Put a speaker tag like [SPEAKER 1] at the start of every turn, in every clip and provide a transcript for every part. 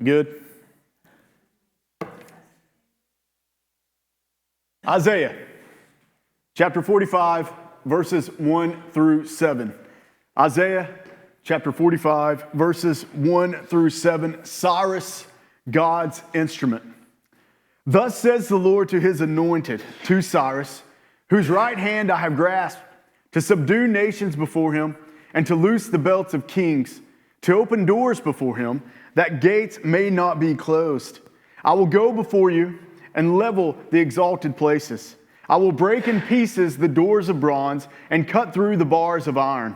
[SPEAKER 1] Good? Isaiah, chapter 45, verses 1 through 7. Isaiah, chapter 45, verses 1 through 7. Cyrus, God's instrument. Thus says the Lord to his anointed, to Cyrus, whose right hand I have grasped, to subdue nations before him, and to loose the belts of kings, to open doors before him, that gates may not be closed. I will go before you and level the exalted places. I will break in pieces the doors of bronze and cut through the bars of iron.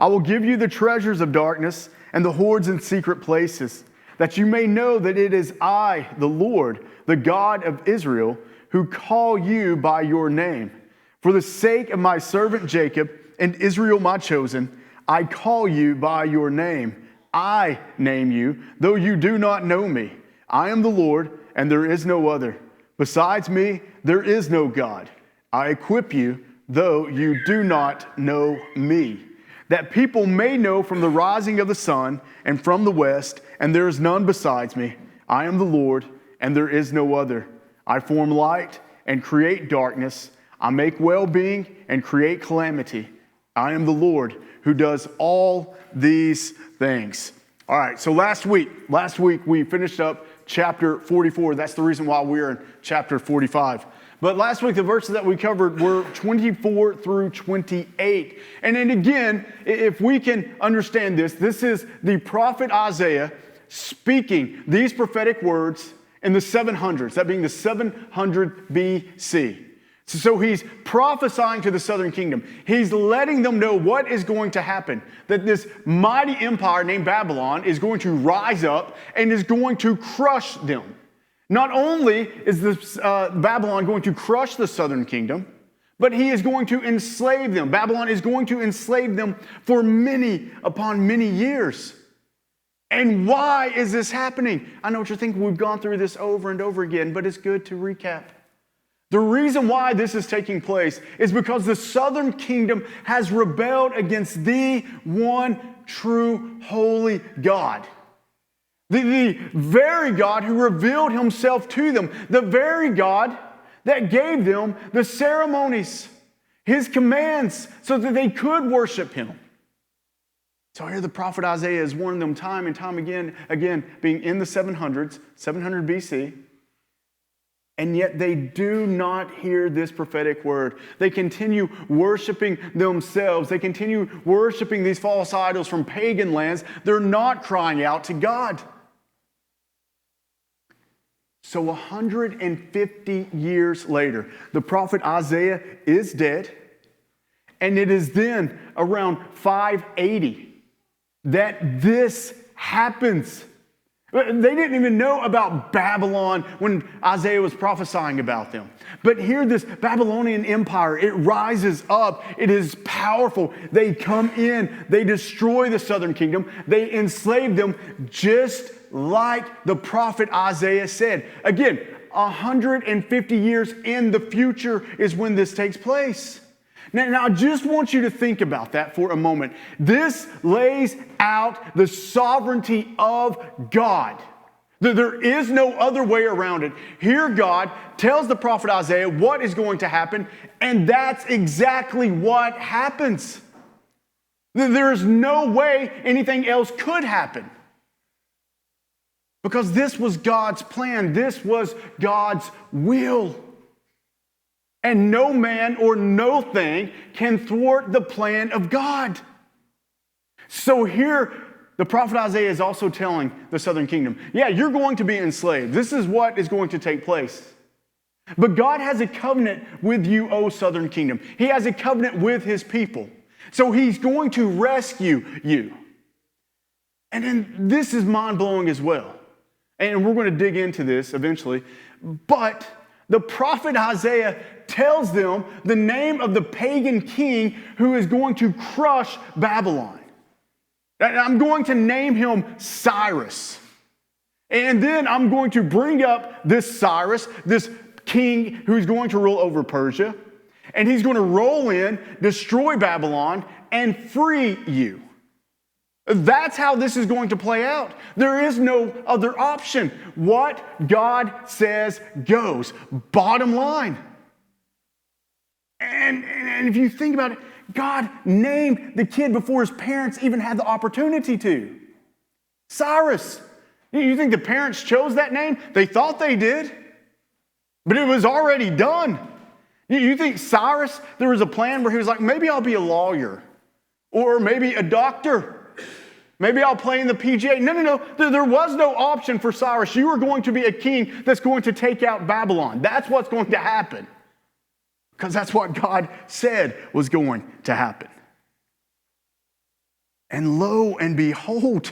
[SPEAKER 1] I will give you the treasures of darkness and the hoards in secret places, that you may know that it is I, the Lord, the God of Israel, who call you by your name. For the sake of my servant Jacob and Israel my chosen, I call you by your name. I name you, though you do not know me. I am the Lord, and there is no other. Besides me, there is no God. I equip you, though you do not know me, that people may know from the rising of the sun and from the west, and there is none besides me. I am the Lord, and there is no other. I form light and create darkness. I make well-being and create calamity. I am the Lord who does all these things. All right, so last week we finished up chapter 44. That's the reason why we're in chapter 45. But last week, the verses that we covered were 24 through 28. And then again, if we can understand this is the prophet Isaiah speaking these prophetic words in the 700s, that being the 700 BC. So he's prophesying to the southern kingdom. He's letting them know what is going to happen. That this mighty empire named Babylon is going to rise up and is going to crush them. Not only is this Babylon going to crush the southern kingdom, but he is going to enslave them. Babylon is going to enslave them for many upon many years. And why is this happening? I know what you're thinking. We've gone through this over and over again, but it's good to recap. The reason why this is taking place is because the southern kingdom has rebelled against the one true holy God. The very God who revealed himself to them. The very God that gave them the ceremonies, his commands, so that they could worship him. So here the prophet Isaiah is warning them time and time again, being in the 700s, 700 BC. And yet they do not hear this prophetic word. They continue worshiping themselves. They continue worshiping these false idols from pagan lands. They're not crying out to God. So 150 years later, the prophet Isaiah is dead. And it is then around 580 that this happens. They didn't even know about Babylon when Isaiah was prophesying about them. But here this Babylonian empire, it rises up. It is powerful. They come in. They destroy the southern kingdom. They enslave them just like the prophet Isaiah said. Again, 150 years in the future is when this takes place. Now, I just want you to think about that for a moment. This lays out the sovereignty of God. There is no other way around it. Here God tells the prophet Isaiah what is going to happen, and that's exactly what happens. There is no way anything else could happen. Because this was God's plan. This was God's will. And no man or no thing can thwart the plan of God. So here, the prophet Isaiah is also telling the southern kingdom, yeah, you're going to be enslaved. This is what is going to take place. But God has a covenant with you, O southern kingdom. He has a covenant with his people. So he's going to rescue you. And then this is mind-blowing as well. And we're going to dig into this eventually. But the prophet Isaiah tells them the name of the pagan king who is going to crush Babylon. I'm going to name him Cyrus. And then I'm going to bring up this Cyrus, this king who's going to rule over Persia. And he's going to roll in, destroy Babylon, and free you. That's how this is going to play out. There is no other option. What God says goes. Bottom line. And if you think about it, God named the kid before his parents even had the opportunity to. Cyrus. You think the parents chose that name? They thought they did, but it was already done. You think Cyrus, there was a plan where he was like, maybe I'll be a lawyer, or maybe a doctor. Maybe I'll play in the PGA. No. There was no option for Cyrus. You are going to be a king that's going to take out Babylon. That's what's going to happen. Because that's what God said was going to happen. And lo and behold,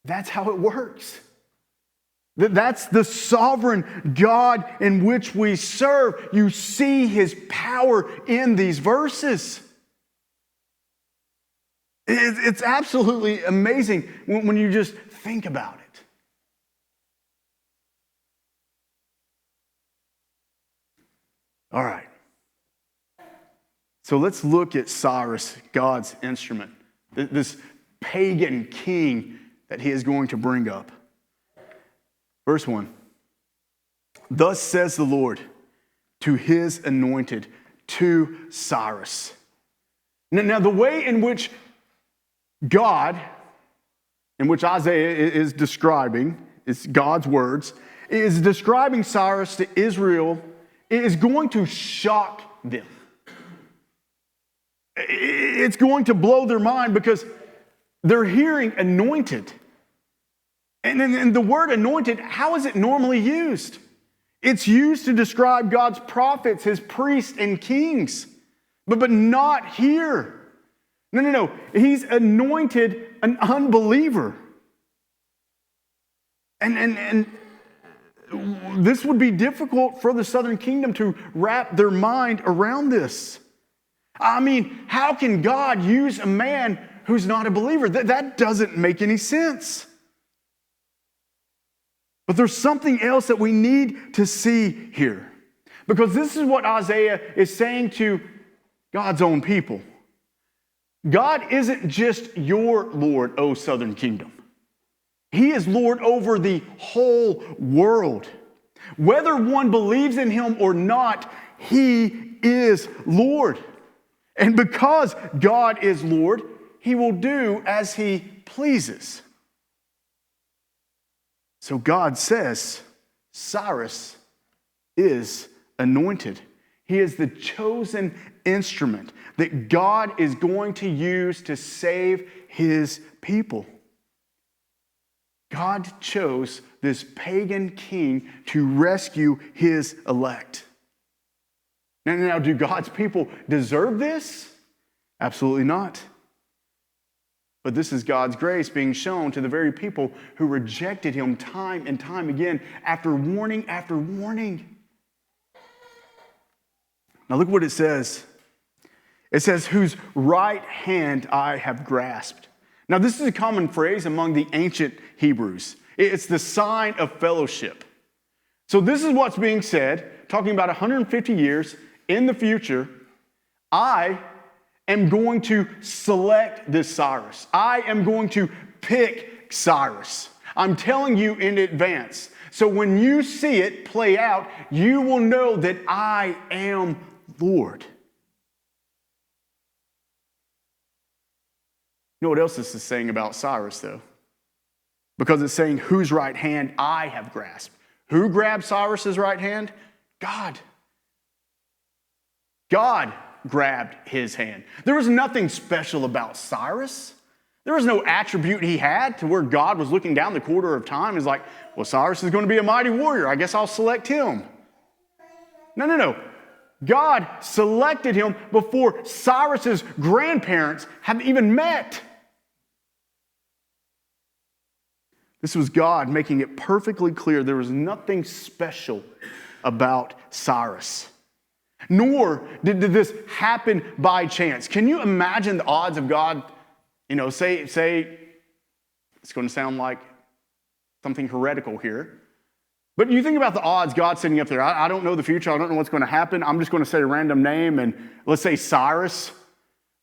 [SPEAKER 1] that's how it works. That's the sovereign God in which we serve. You see his power in these verses. It's absolutely amazing when you just think about it. All right. So let's look at Cyrus, God's instrument, this pagan king that he is going to bring up. Verse 1. Thus says the Lord to his anointed, to Cyrus. Now the way in which God, in which Isaiah is describing, it's God's words, is describing Cyrus to Israel, is going to shock them. It's going to blow their mind because they're hearing anointed. And the word anointed, how is it normally used? It's used to describe God's prophets, his priests and kings, but not here. No. He's anointed an unbeliever. And this would be difficult for the southern kingdom to wrap their mind around this. I mean, how can God use a man who's not a believer? That doesn't make any sense. But there's something else that we need to see here. Because this is what Isaiah is saying to God's own people. God isn't just your Lord, O southern kingdom. He is Lord over the whole world. Whether one believes in him or not, he is Lord. And because God is Lord, he will do as he pleases. So God says, Cyrus is anointed. He is the chosen instrument that God is going to use to save his people. God chose this pagan king to rescue his elect. Now, do God's people deserve this? Absolutely not. But this is God's grace being shown to the very people who rejected him time and time again after warning after warning. Now look what it says. It says, whose right hand I have grasped. Now this is a common phrase among the ancient Hebrews. It's the sign of fellowship. So this is what's being said, talking about 150 years in the future. I am going to select this Cyrus. I am going to pick Cyrus. I'm telling you in advance. So when you see it play out, you will know that I am Lord. You know what else this is saying about Cyrus, though? Because it's saying, whose right hand I have grasped. Who grabbed Cyrus's right hand? God. God grabbed his hand. There was nothing special about Cyrus. There was no attribute he had to where God was looking down the corridor of time and was like, well, Cyrus is going to be a mighty warrior. I guess I'll select him. No. God selected him before Cyrus's grandparents have even met. This was God making it perfectly clear there was nothing special about Cyrus. Nor did this happen by chance. Can you imagine the odds of God, say, it's going to sound like something heretical here, but you think about the odds God sitting up there. I don't know the future. I don't know what's going to happen. I'm just going to say a random name, and let's say Cyrus.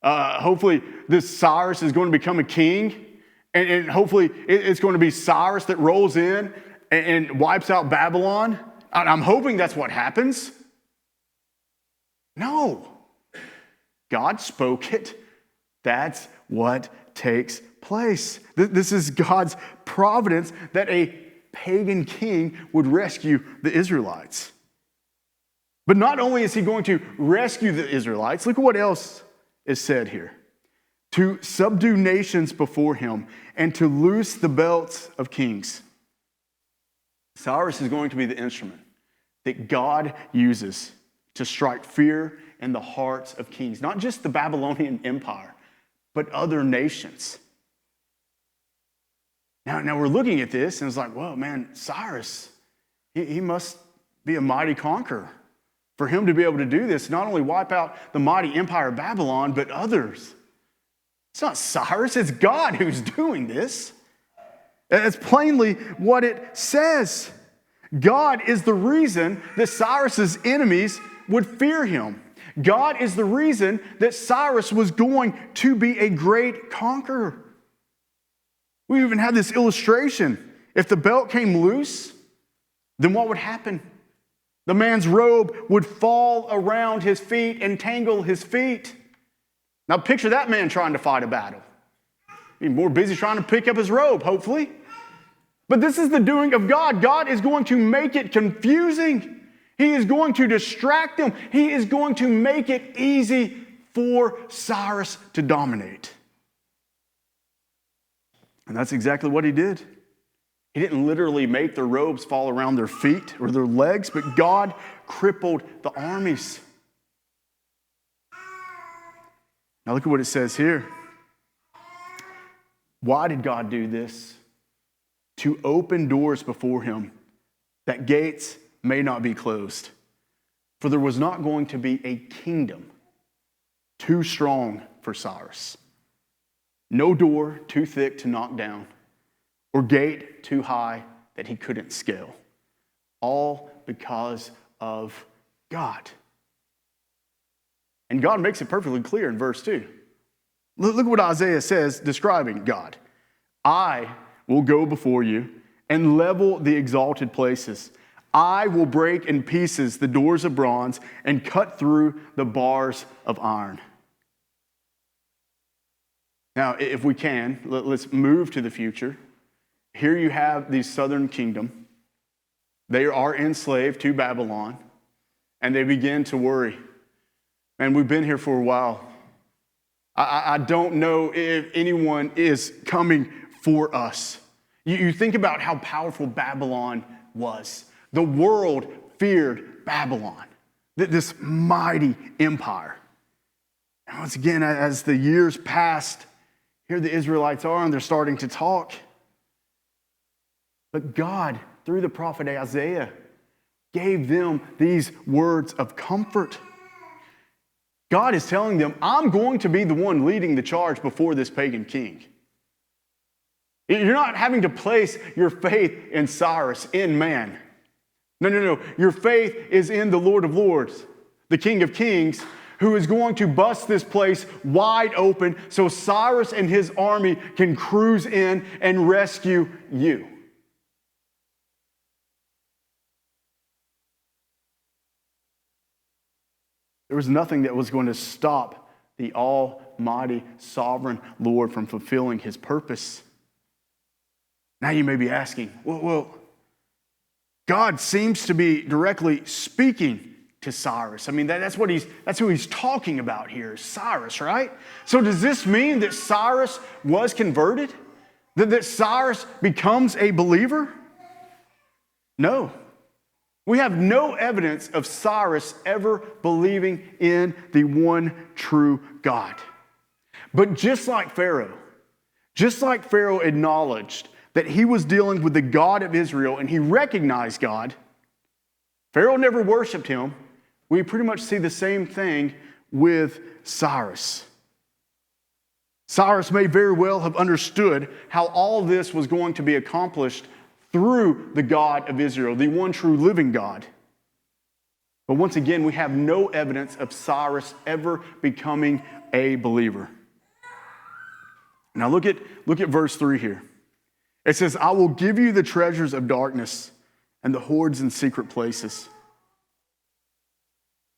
[SPEAKER 1] Hopefully this Cyrus is going to become a king, and hopefully it's going to be Cyrus that rolls in and wipes out Babylon. I'm hoping that's what happens. No. God spoke it. That's what takes place. This is God's providence that a pagan king would rescue the Israelites. But not only is he going to rescue the Israelites, look at what else is said here. To subdue nations before him and to loose the belts of kings. Cyrus is going to be the instrument that God uses to strike fear in the hearts of kings, not just the Babylonian Empire, but other nations. Now we're looking at this and it's like, whoa, man, Cyrus, he must be a mighty conqueror. For him to be able to do this, not only wipe out the mighty empire of Babylon, but others. It's not Cyrus, it's God who's doing this. That's plainly what it says. God is the reason that Cyrus's enemies would fear him. God is the reason that Cyrus was going to be a great conqueror. We even have this illustration. If the belt came loose, then what would happen? The man's robe would fall around his feet and tangle his feet. Now picture that man trying to fight a battle. He's more busy trying to pick up his robe, hopefully. But this is the doing of God. God is going to make it confusing. He is going to distract them. He is going to make it easy for Cyrus to dominate. And that's exactly what he did. He didn't literally make their robes fall around their feet or their legs, but God crippled the armies. Now look at what it says here. Why did God do this? To open doors before him, that gates may not be closed. For there was not going to be a kingdom too strong for Cyrus. No door too thick to knock down, or gate too high that he couldn't scale. All because of God. And God makes it perfectly clear in verse 2. Look what Isaiah says describing God. I will go before you and level the exalted places. I will break in pieces the doors of bronze and cut through the bars of iron. Now, if we can, let's move to the future. Here you have the southern kingdom. They are enslaved to Babylon, and they begin to worry. Man, we've been here for a while. I don't know if anyone is coming for us. You think about how powerful Babylon was. The world feared Babylon, this mighty empire. And once again, as the years passed, here the Israelites are, and they're starting to talk. But God, through the prophet Isaiah, gave them these words of comfort. God is telling them, I'm going to be the one leading the charge before this pagan king. You're not having to place your faith in Cyrus, in man. No. Your faith is in the Lord of Lords, the King of Kings, who is going to bust this place wide open so Cyrus and his army can cruise in and rescue you. There was nothing that was going to stop the almighty sovereign Lord from fulfilling his purpose. Now you may be asking, well, God seems to be directly speaking to Cyrus. I mean, that's who he's talking about here, Cyrus, right? So does this mean that Cyrus was converted? That Cyrus becomes a believer? No. We have no evidence of Cyrus ever believing in the one true God. But just like Pharaoh acknowledged that he was dealing with the God of Israel and he recognized God, Pharaoh never worshiped him. We pretty much see the same thing with Cyrus. Cyrus may very well have understood how all this was going to be accomplished through the God of Israel, the one true living God. But once again, we have no evidence of Cyrus ever becoming a believer. Now look at verse 3 here. It says, I will give you the treasures of darkness and the hoards in secret places.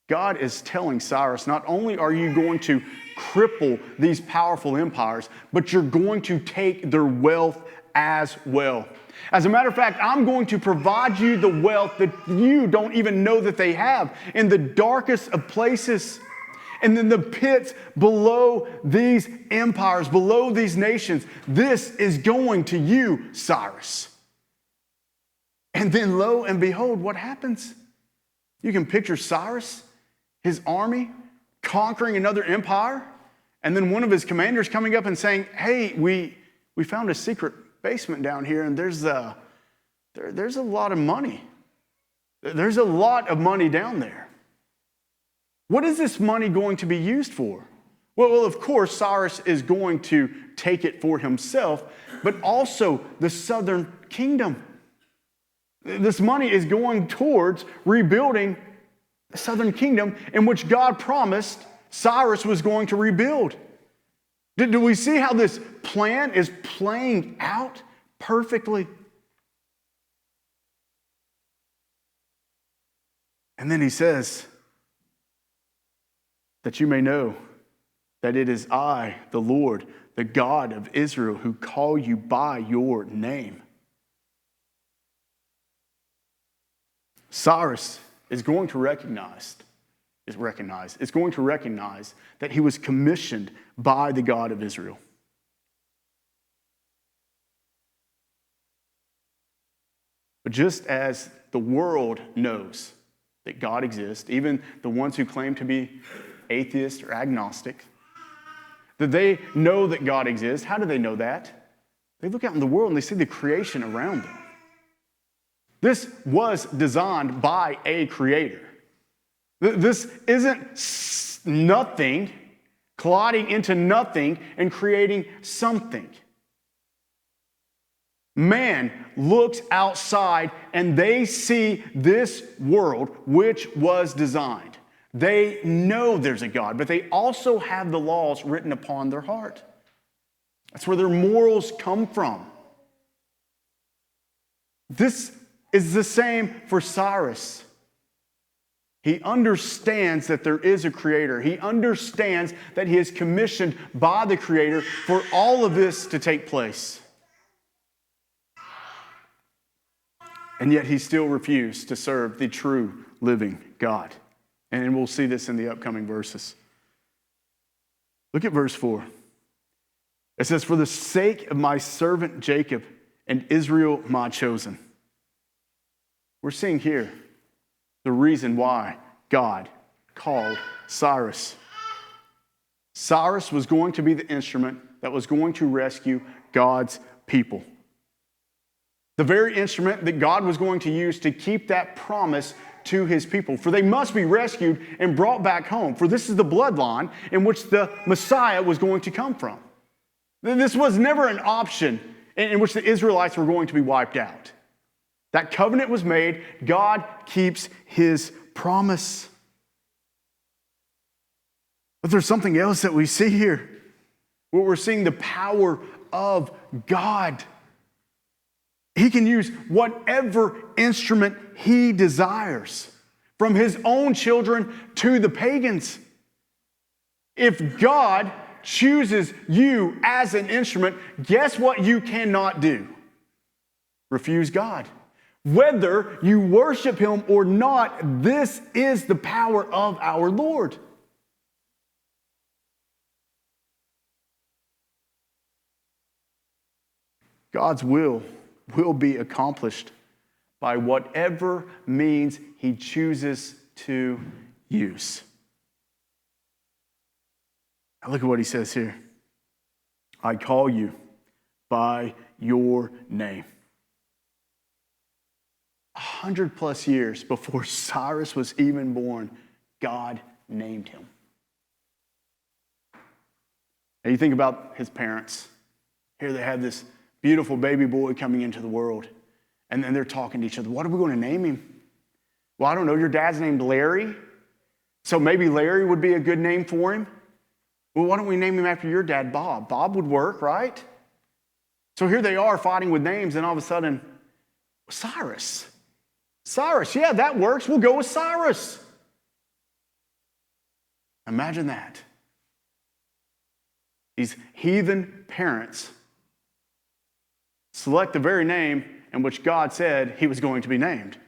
[SPEAKER 1] God is telling Cyrus, not only are you going to cripple these powerful empires, but you're going to take their wealth as well. As a matter of fact, I'm going to provide you the wealth that you don't even know that they have in the darkest of places. And then the pits below these empires, below these nations, this is going to you, Cyrus. And then lo and behold, what happens? You can picture Cyrus, his army, conquering another empire, and then one of his commanders coming up and saying, hey, we found a secret basement down here, and there's a lot of money. There's a lot of money down there. What is this money going to be used for? Well, of course, Cyrus is going to take it for himself, but also the southern kingdom. This money is going towards rebuilding the southern kingdom in which God promised Cyrus was going to rebuild. Do we see how this plan is playing out perfectly? And then he says, that you may know that it is I, the Lord, the God of Israel, who call you by your name. Cyrus is going to recognize that he was commissioned by the God of Israel. But just as the world knows that God exists, even the ones who claim to be atheist or agnostic, that they know that God exists. How do they know that? They look out in the world and they see the creation around them. This was designed by a creator. This isn't nothing colliding into nothing and creating something. Man looks outside and they see this world which was designed. They know there's a God, but they also have the laws written upon their heart. That's where their morals come from. This is the same for Cyrus. He understands that there is a creator. He understands that he is commissioned by the creator for all of this to take place. And yet he still refused to serve the true living God. And we'll see this in the upcoming verses. Look at verse 4. It says, for the sake of my servant Jacob and Israel my chosen. We're seeing here the reason why God called Cyrus. Cyrus was going to be the instrument that was going to rescue God's people. The very instrument that God was going to use to keep that promise to his people. For they must be rescued and brought back home. For this is the bloodline in which the Messiah was going to come from. This was never an option in which the Israelites were going to be wiped out. That covenant was made. God keeps his promise. But there's something else that we see here. Where we're seeing the power of God. He can use whatever instrument he desires, from his own children to the pagans. If God chooses you as an instrument, guess what you cannot do? Refuse God. Whether you worship him or not, this is the power of our Lord. God's will be accomplished by whatever means he chooses to use. Now look at what he says here. I call you by your name. 100+ years before Cyrus was even born, God named him. And you think about his parents. Here they have this beautiful baby boy coming into the world. And then they're talking to each other. What are we going to name him? Well, I don't know. Your dad's named Larry. So maybe Larry would be a good name for him. Well, why don't we name him after your dad, Bob? Bob would work, right? So here they are fighting with names, and all of a sudden, Cyrus. Cyrus, yeah, that works. We'll go with Cyrus. Imagine that. These heathen parents select the very name in which God said he was going to be named.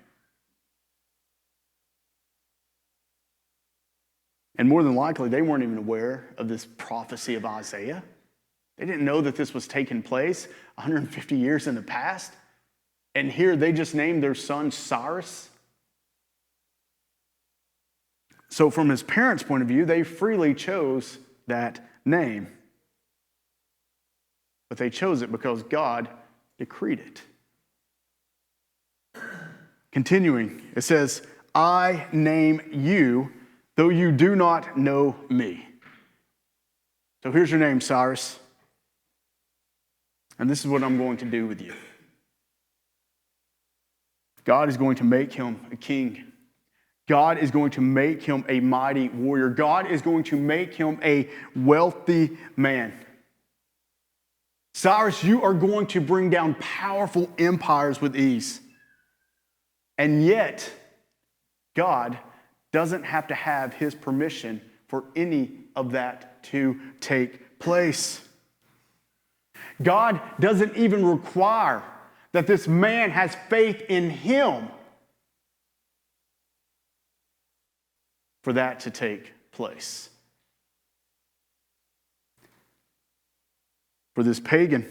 [SPEAKER 1] And more than likely, they weren't even aware of this prophecy of Isaiah. They didn't know that this was taking place 150 years in the past. And here they just named their son Cyrus. So from his parents' point of view, they freely chose that name. But they chose it because God decreed it. Continuing, it says, I name you, though you do not know me. So here's your name, Cyrus. And this is what I'm going to do with you. God is going to make him a king. God is going to make him a mighty warrior. God is going to make him a wealthy man. Cyrus, you are going to bring down powerful empires with ease. And yet, God doesn't have to have his permission for any of that to take place. God doesn't even require that this man has faith in him for that to take place. For this pagan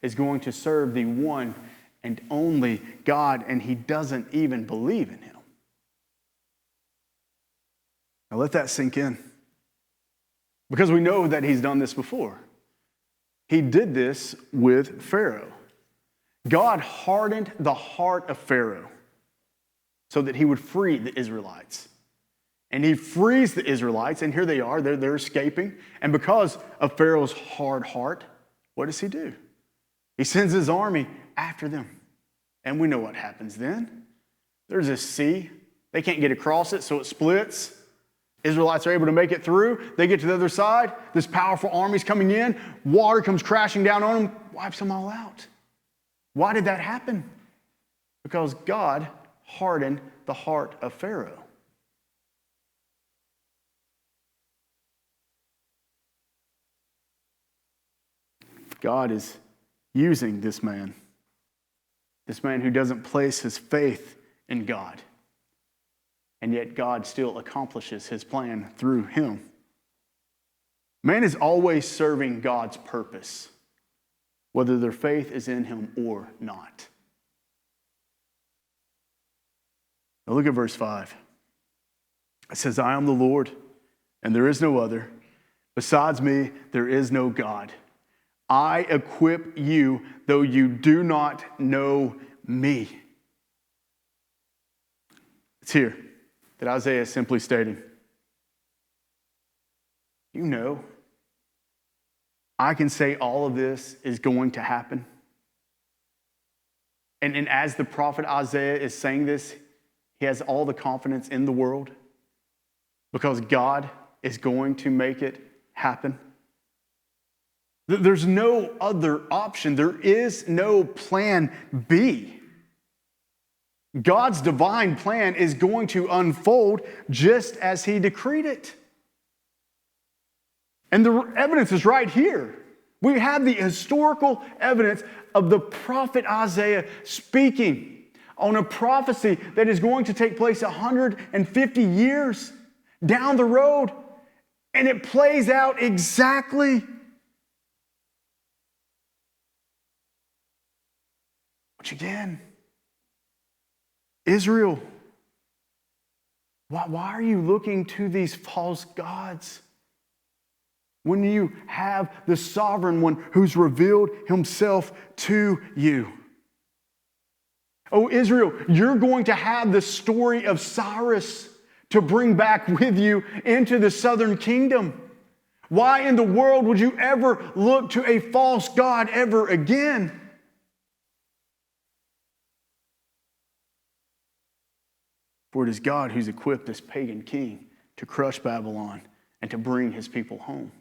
[SPEAKER 1] is going to serve the one and only God, and he doesn't even believe in him. Now let that sink in. Because we know that he's done this before. He did this with Pharaoh. God hardened the heart of Pharaoh so that he would free the Israelites. And he frees the Israelites, and here they are, they're escaping. And because of Pharaoh's hard heart, what does he do? He sends his army after them. And we know what happens then. There's a sea. They can't get across it, so it splits. Israelites are able to make it through. They get to the other side. This powerful army's coming in. Water comes crashing down on them, wipes them all out. Why did that happen? Because God hardened the heart of Pharaoh. God is using this man who doesn't place his faith in God. And yet God still accomplishes his plan through him. Man is always serving God's purpose, whether their faith is in him or not. Now look at verse 5. It says, I am the Lord, and there is no other. Besides me, there is no God. I equip you, though you do not know me. It's here that Isaiah is simply stating, you know, I can say all of this is going to happen. And as the prophet Isaiah is saying this, he has all the confidence in the world because God is going to make it happen. There's no other option. There is no plan B. God's divine plan is going to unfold just as he decreed it. And the evidence is right here. We have the historical evidence of the prophet Isaiah speaking on a prophecy that is going to take place 150 years down the road. And it plays out exactly. Which again, Israel, why are you looking to these false gods when you have the sovereign one who's revealed himself to you? Oh, Israel, you're going to have the story of Cyrus to bring back with you into the southern kingdom. Why in the world would you ever look to a false god ever again? For it is God who's equipped this pagan king to crush Babylon and to bring his people home.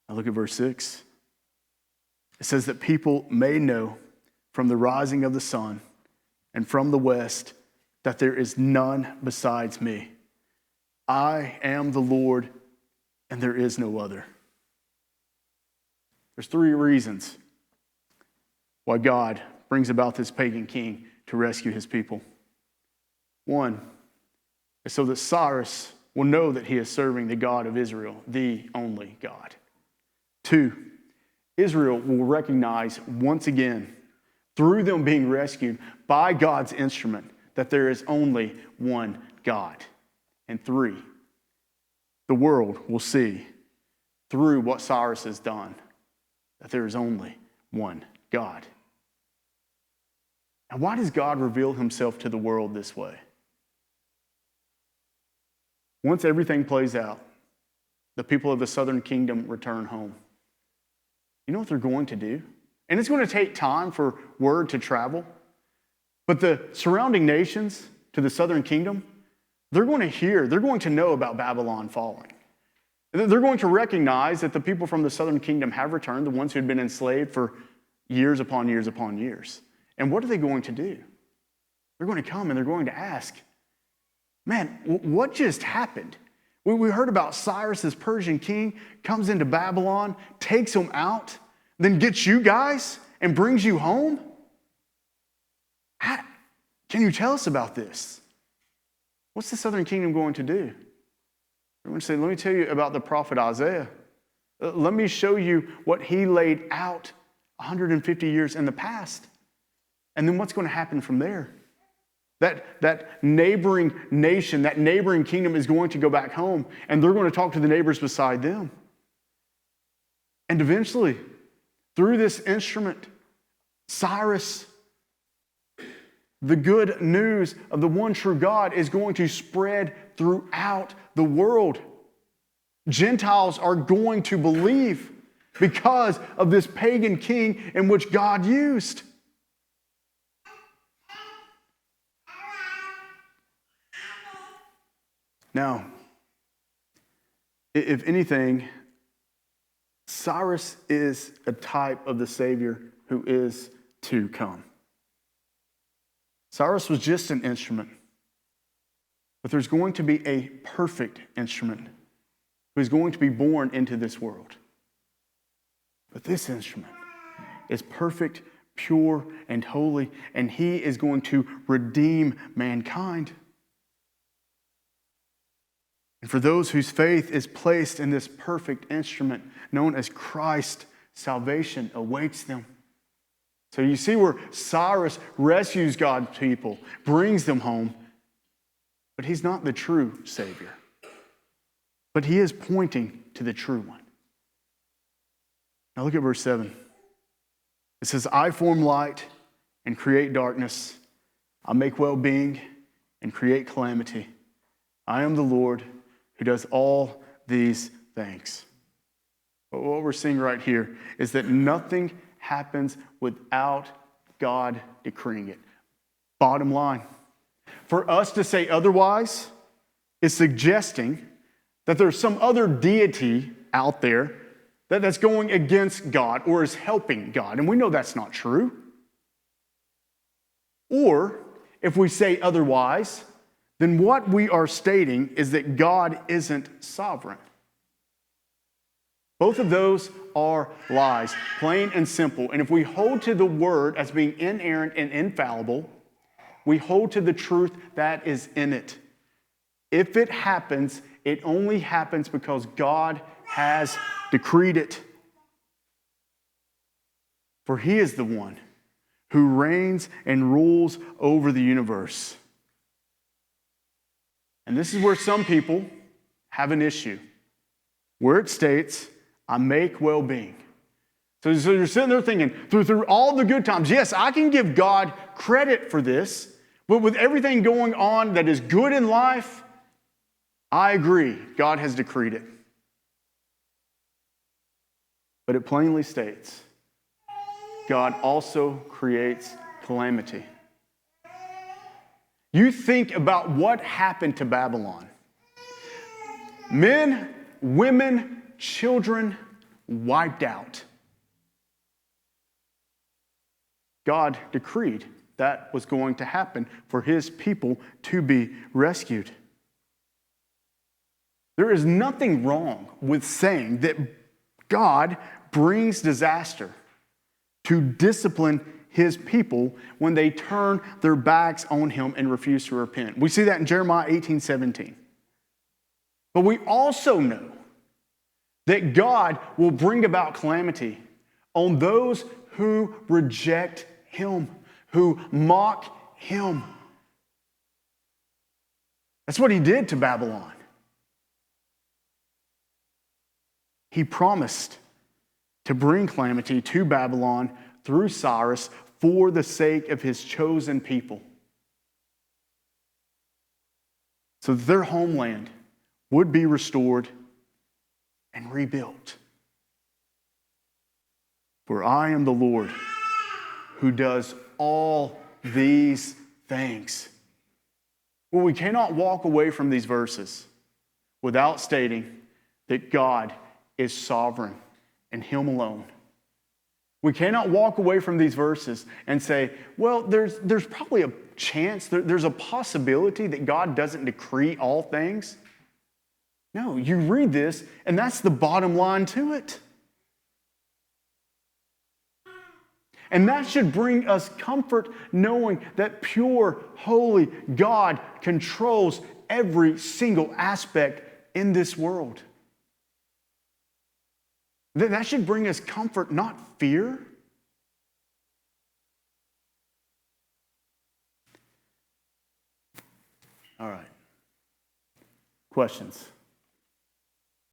[SPEAKER 1] Now look at verse 6. It says that people may know from the rising of the sun and from the west that there is none besides me. I am the Lord, and there is no other. There's 3 reasons why God brings about this pagan king to rescue his people. 1 is so that Cyrus will know that he is serving the God of Israel, the only God. 2, Israel will recognize once again, through them being rescued by God's instrument, that there is only one God. And 3, the world will see through what Cyrus has done that there is only one God. And why does God reveal himself to the world this way? Once everything plays out, the people of the southern kingdom return home. You know what they're going to do? And it's going to take time for word to travel. But the surrounding nations to the southern kingdom, they're going to know about Babylon falling. They're going to recognize that the people from the southern kingdom have returned, the ones who had been enslaved for years upon years upon years. And what are they going to do? They're going to come and they're going to ask, man, what just happened? We heard about Cyrus, this Persian king, comes into Babylon, takes them out, then gets you guys and brings you home? Can you tell us about this? What's the southern kingdom going to do? They're going to say, let me tell you about the prophet Isaiah. Let me show you what he laid out 150 years in the past. And then what's going to happen from there? That neighboring nation, that neighboring kingdom is going to go back home, and they're going to talk to the neighbors beside them. And eventually, through this instrument, Cyrus, the good news of the one true God is going to spread throughout the world. Gentiles are going to believe because of this pagan king in which God used. Now, if anything, Cyrus is a type of the Savior who is to come. Cyrus was just an instrument, but there's going to be a perfect instrument who is going to be born into this world. But this instrument is perfect, pure, and holy, and he is going to redeem mankind. And for those whose faith is placed in this perfect instrument known as Christ, salvation awaits them. So you see where Cyrus rescues God's people, brings them home, but he's not the true Savior. But he is pointing to the true one. Now look at verse 7. It says, I form light and create darkness. I make well-being and create calamity. I am the Lord who does all these things. But what we're seeing right here is that nothing happens without God decreeing it. Bottom line. For us to say otherwise is suggesting that there's some other deity out there that's going against God or is helping God. And we know that's not true. Or if we say otherwise, then what we are stating is that God isn't sovereign. Both of those are lies, plain and simple. And if we hold to the word as being inerrant and infallible, we hold to the truth that is in it. If it happens, it only happens because God has decreed it. For he is the one who reigns and rules over the universe. And this is where some people have an issue, where it states, I make well-being. So you're sitting there thinking, through all the good times, yes, I can give God credit for this, but with everything going on that is good in life, I agree, God has decreed it. But it plainly states, God also creates calamity. You think about what happened to Babylon. Men, women, children wiped out. God decreed that was going to happen for his people to be rescued. There is nothing wrong with saying that God brings disaster to discipline his people when they turn their backs on him and refuse to repent. We see that in Jeremiah 18:17. But we also know that God will bring about calamity on those who reject him, who mock him. That's what he did to Babylon. He promised to bring calamity to Babylon through Cyrus for the sake of his chosen people, so that their homeland would be restored and rebuilt. For I am the Lord who does all these things. Well, we cannot walk away from these verses without stating that God is sovereign and him alone. We cannot walk away from these verses and say, well, there's probably a chance, there's a possibility that God doesn't decree all things. No, you read this, and that's the bottom line to it. And that should bring us comfort knowing that pure, holy God controls every single aspect in this world. That should bring us comfort, not fear. All right. Questions?